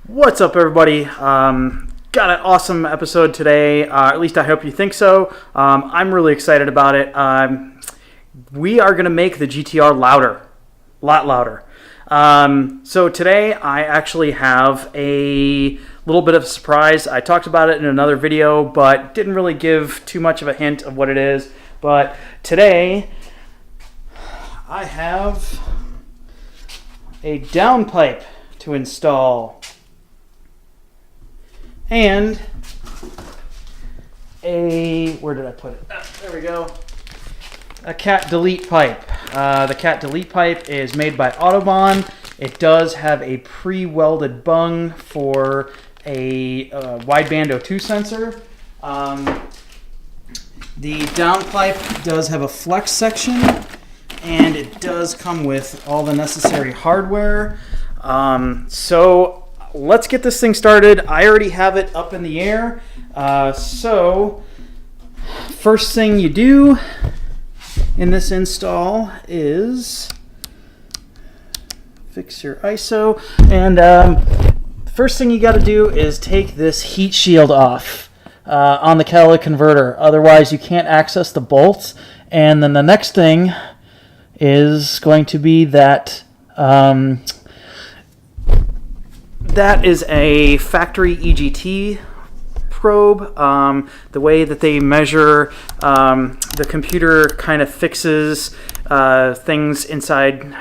What's up, everybody? Got an awesome episode today. At least I hope you think so. I'm really excited about it. We are going to make the GTR louder, a lot louder. So today I actually have a little bit of a surprise. I talked about it in another video, but didn't really give too much of a hint of what it is. But today I have a downpipe to install. And where did I put it? There we go. A cat delete pipe. The cat delete pipe is made by Autobahn. It does have a pre-welded bung for a wideband O2 sensor. The downpipe does have a flex section, and it does come with all the necessary hardware. So let's get this thing started. I already have it up in the air. So first thing you do in this install is fix your ISO. And first thing you got to do is take this heat shield off on the catalytic converter. Otherwise you can't access the bolts. And then the next thing is going to be that that is a factory EGT probe. The way that they measure, the computer kind of fixes things inside.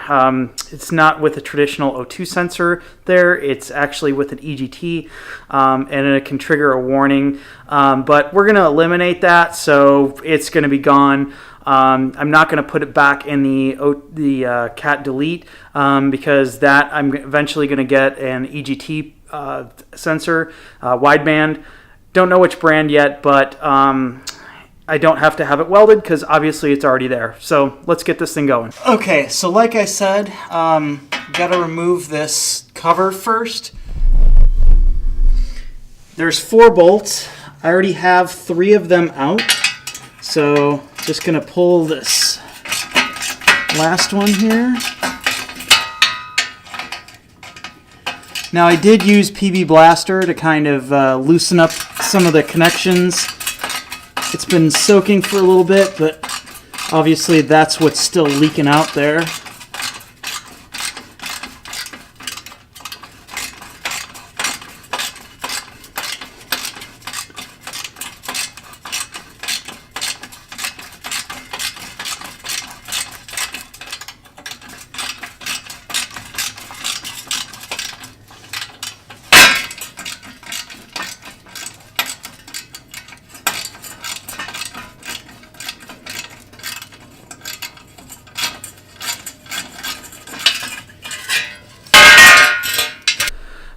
It's not with a traditional O2 sensor there. It's actually with an EGT, and it can trigger a warning. But we're going to eliminate that, so it's going to be gone. I'm not going to put it back in the cat delete because that I'm eventually going to get an EGT sensor, wideband. Don't know which brand yet, but I don't have to have it welded because obviously it's already there. So let's get this thing going. Okay, so like I said, got to remove this cover first. There's 4 bolts. I already have 3 of them out. So just gonna pull this last one here. Now I did use PB Blaster to kind of loosen up some of the connections. It's been soaking for a little bit, but obviously that's what's still leaking out there.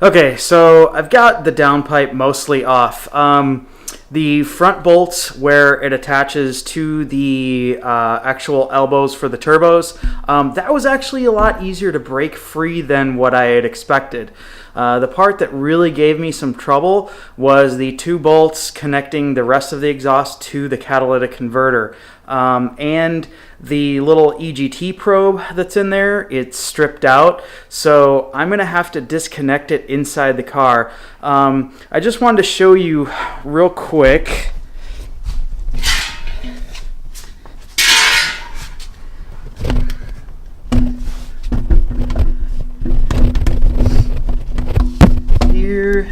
Okay, so I've got the downpipe mostly off. The front bolts where it attaches to the actual elbows for the turbos, that was actually a lot easier to break free than what I had expected. The part that really gave me some trouble was the 2 bolts connecting the rest of the exhaust to the catalytic converter. And the little EGT probe that's in there, it's stripped out, so I'm gonna have to disconnect it inside the car. I just wanted to show you real quick. Here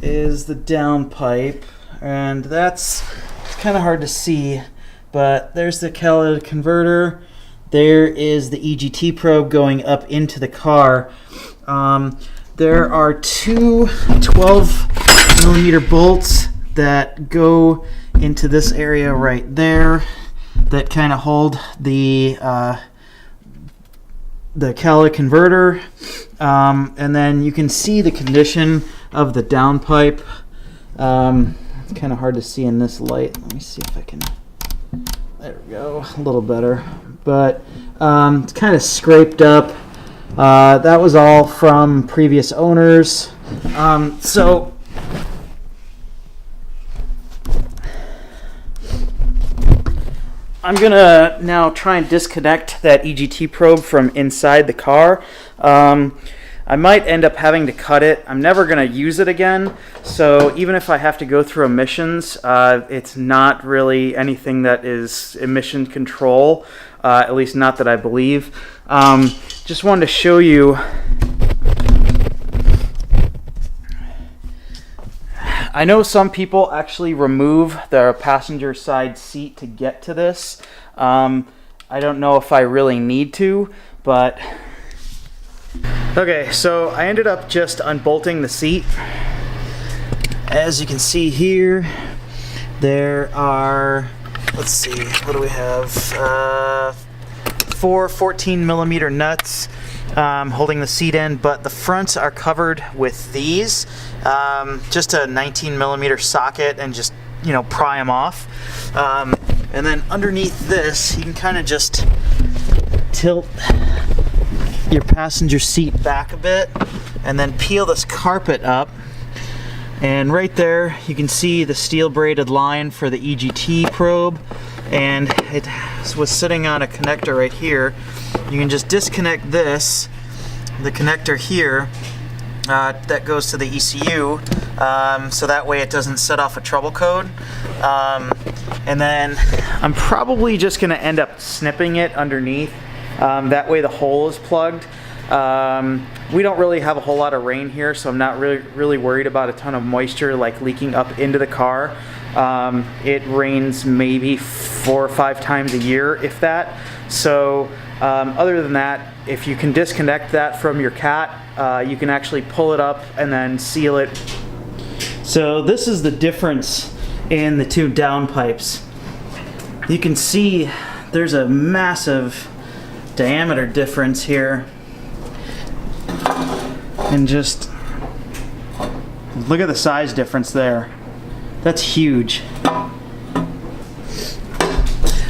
is the downpipe, and it's kind of hard to see. But there's the catalytic converter. There is the EGT probe going up into the car. There are 2 12mm bolts that go into this area right there that kind of hold the catalytic converter. And then you can see the condition of the downpipe. It's kind of hard to see in this light. Let me see if I can... There we go, a little better, but it's kind of scraped up. That was all from previous owners. So I'm gonna now try and disconnect that EGT probe from inside the car. I might end up having to cut it. I'm never going to use it again, so even if I have to go through emissions, it's not really anything that is emission control, at least not that I believe. Just wanted to show you. I know some people actually remove their passenger side seat to get to this. I don't know if I really need to, but... Okay, so I ended up just unbolting the seat. As you can see here, there are, let's see, what do we have? 4 14mm nuts holding the seat in, but the fronts are covered with these. Just a 19mm socket, and just, you know, pry them off. And then underneath this, you can kind of just tilt your passenger seat back a bit and then peel this carpet up. And right there, you can see the steel braided line for the EGT probe. And it was sitting on a connector right here. You can just disconnect this, the connector here, that goes to the ECU, so that way it doesn't set off a trouble code. And then I'm probably just going to end up snipping it underneath. That way the hole is plugged. We don't really have a whole lot of rain here, so I'm not really worried about a ton of moisture like leaking up into the car. It rains maybe 4 or 5 times a year, if that. So other than that, if you can disconnect that from your cat, you can actually pull it up and then seal it. So this is the difference in the two downpipes. You can see there's a massive diameter difference here. And just look at the size difference there. That's huge.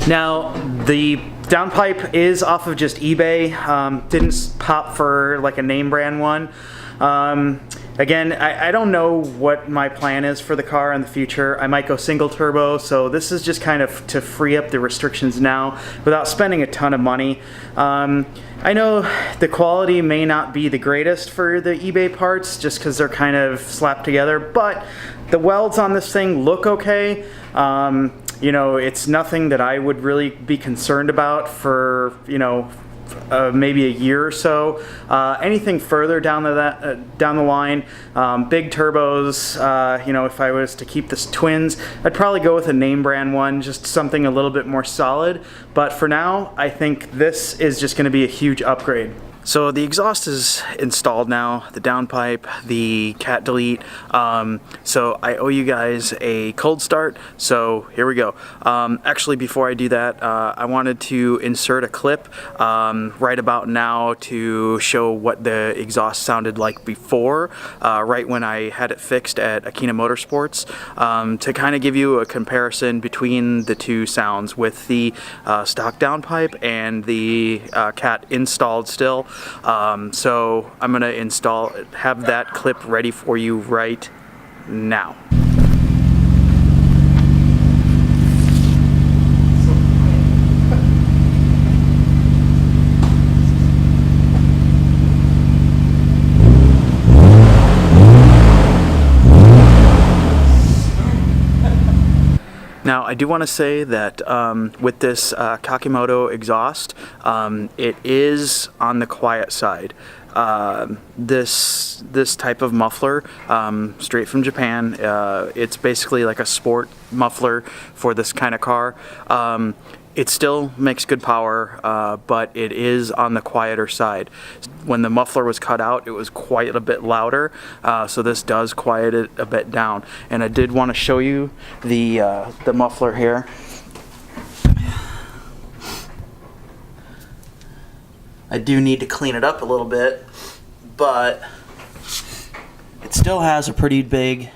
Now, the downpipe is off of just eBay. Didn't pop for like a name brand one. Again, I don't know what my plan is for the car in the future. I might go single turbo, so this is just kind of to free up the restrictions now without spending a ton of money. I know the quality may not be the greatest for the eBay parts just because they're kind of slapped together, but the welds on this thing look okay. You know, it's nothing that I would really be concerned about for, you know, maybe a year or so. Anything further down the line, big turbos, you know, if I was to keep this twins, I'd probably go with a name brand one, just something a little bit more solid. But for now, I think this is just going to be a huge upgrade. So the exhaust is installed now, the downpipe, the cat delete. So I owe you guys a cold start, so here we go. Actually, before I do that, I wanted to insert a clip right about now to show what the exhaust sounded like before, right when I had it fixed at Akina Motorsports, to kind of give you a comparison between the two sounds with the stock downpipe and the cat installed still. So I'm gonna have that clip ready for you right now. Now, I do want to say that with this Kakimoto exhaust, it is on the quiet side. This type of muffler, straight from Japan, it's basically like a sport muffler for this kind of car. It still makes good power, but it is on the quieter side. When the muffler was cut out, it was quite a bit louder, so this does quiet it a bit down. And I did want to show you the muffler here. I do need to clean it up a little bit, but it still has a pretty big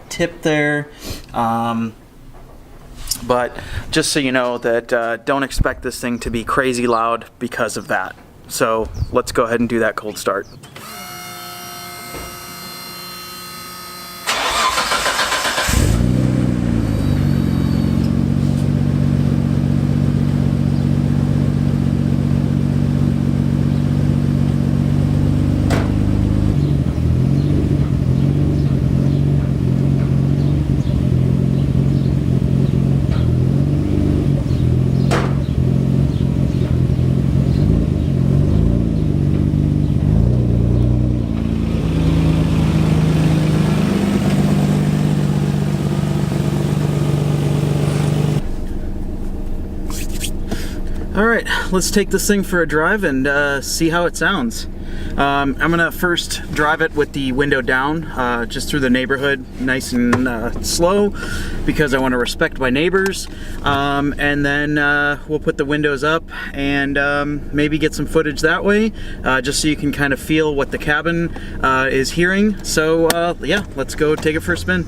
tip there. But just so you know that don't expect this thing to be crazy loud because of that. So let's go ahead and do that cold start. let's take this thing for a drive and see how it sounds. I'm gonna first drive it with the window down, just through the neighborhood, nice and slow, because I want to respect my neighbors. And then we'll put the windows up and maybe get some footage that way, just so you can kind of feel what the cabin is hearing. So yeah, let's go take it for a spin.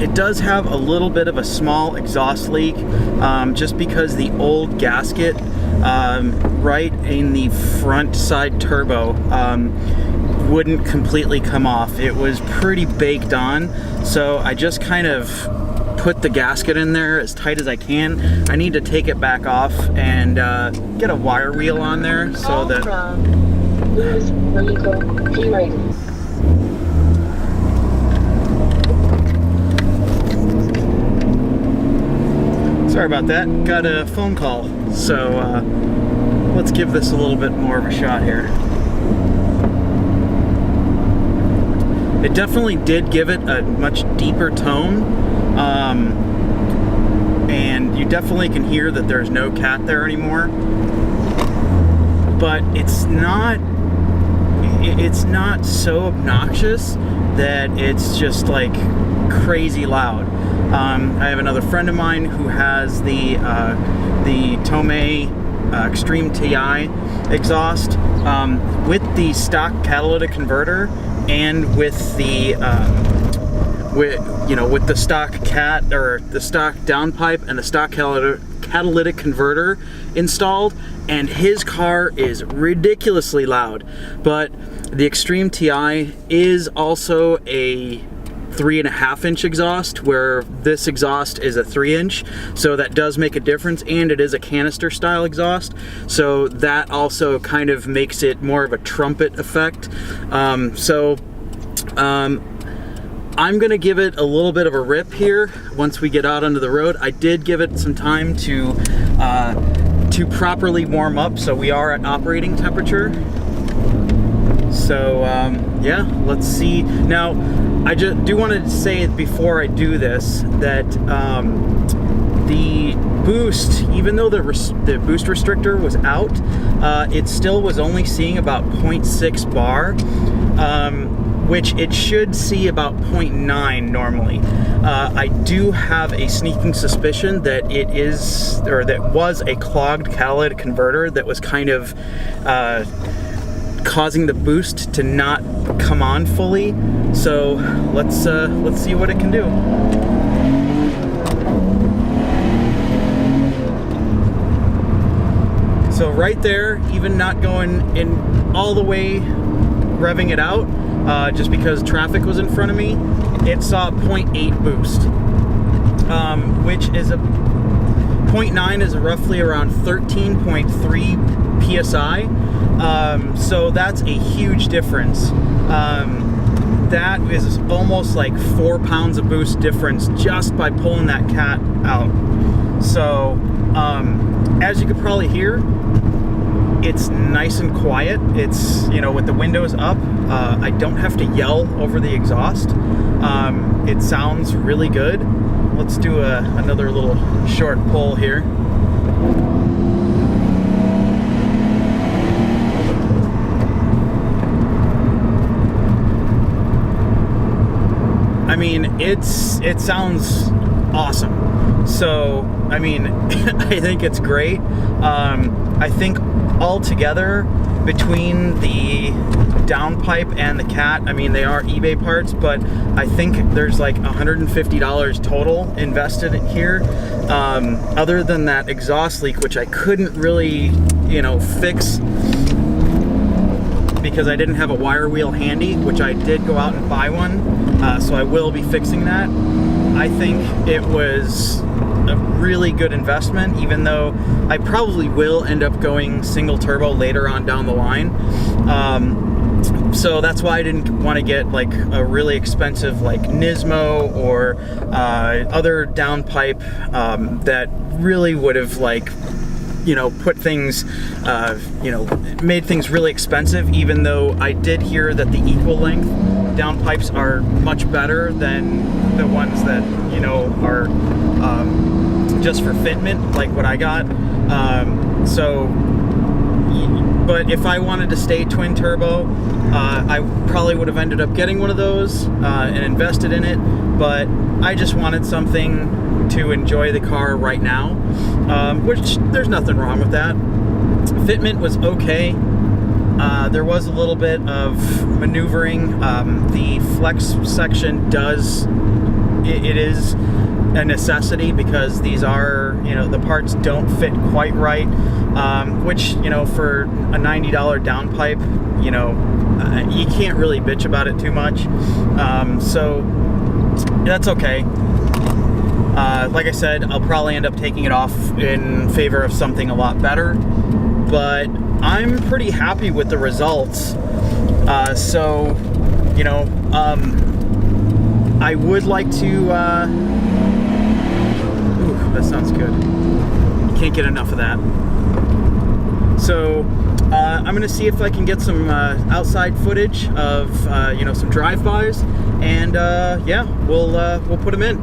It does have a little bit of a small exhaust leak, just because the old gasket right in the front side turbo wouldn't completely come off. It was pretty baked on, so I just kind of put the gasket in there as tight as I can. I need to take it back off and get a wire wheel on there so that... Sorry about that, got a phone call, so let's give this a little bit more of a shot here. It definitely did give it a much deeper tone, and you definitely can hear that there's no cat there anymore, but it's not so obnoxious that it's just like crazy loud. I have another friend of mine who has the Tomei Extreme TI exhaust with the stock catalytic converter and with the with the stock cat or the stock downpipe and the stock catalytic converter installed, and his car is ridiculously loud. But the Extreme TI is also a 3.5-inch exhaust, where this exhaust is a 3-inch, so that does make a difference, and it is a canister style exhaust, so that also kind of makes it more of a trumpet effect. I'm gonna give it a little bit of a rip here once we get out onto the road. I did give it some time to properly warm up, so we are at operating temperature. So yeah, let's see. Now, I just do want to say before I do this that the boost, even though the boost restrictor was out, it still was only seeing about 0.6 bar, which it should see about 0.9 normally. I do have a sneaking suspicion that it is, or that was, a clogged catalytic converter that was kind of causing the boost to not come on fully. So let's see what it can do. So right there, even not going in all the way, revving it out, just because traffic was in front of me, it saw 0.8 boost, which is a 0.9 is roughly around 13.3 psi. So that's a huge difference. That is almost like 4 pounds of boost difference just by pulling that cat out. So as you could probably hear, it's nice and quiet. It's, with the windows up, I don't have to yell over the exhaust. It sounds really good. Let's do another little short pull here. I mean, it sounds awesome. So, I mean, I think it's great. I think altogether, between the downpipe and the cat, I mean, they are eBay parts, but I think there's like $150 total invested here. Other than that exhaust leak, which I couldn't really, fix because I didn't have a wire wheel handy, which I did go out and buy one, so I will be fixing that. I think it was a really good investment, even though I probably will end up going single turbo later on down the line. So that's why I didn't want to get like a really expensive like Nismo or other downpipe that really would have like, you know, put things, you know, made things really expensive, even though I did hear that the equal length downpipes are much better than the ones that, you know, are just for fitment, like what I got. But if I wanted to stay twin turbo, I probably would have ended up getting one of those and invested in it, but I just wanted something to enjoy the car right now, which there's nothing wrong with that. Fitment was okay. There was a little bit of maneuvering. The flex section it is a necessity, because these are, you know, the parts don't fit quite right, which, you know, for a $90 downpipe, you know, you can't really bitch about it too much, so that's okay. Like I said, I'll probably end up taking it off in favor of something a lot better, but I'm pretty happy with the results. So, you know, I would like to, ooh, that sounds good. Can't get enough of that. So, I'm gonna see if I can get some outside footage of, you know, some drive-bys, and yeah, we'll put them in.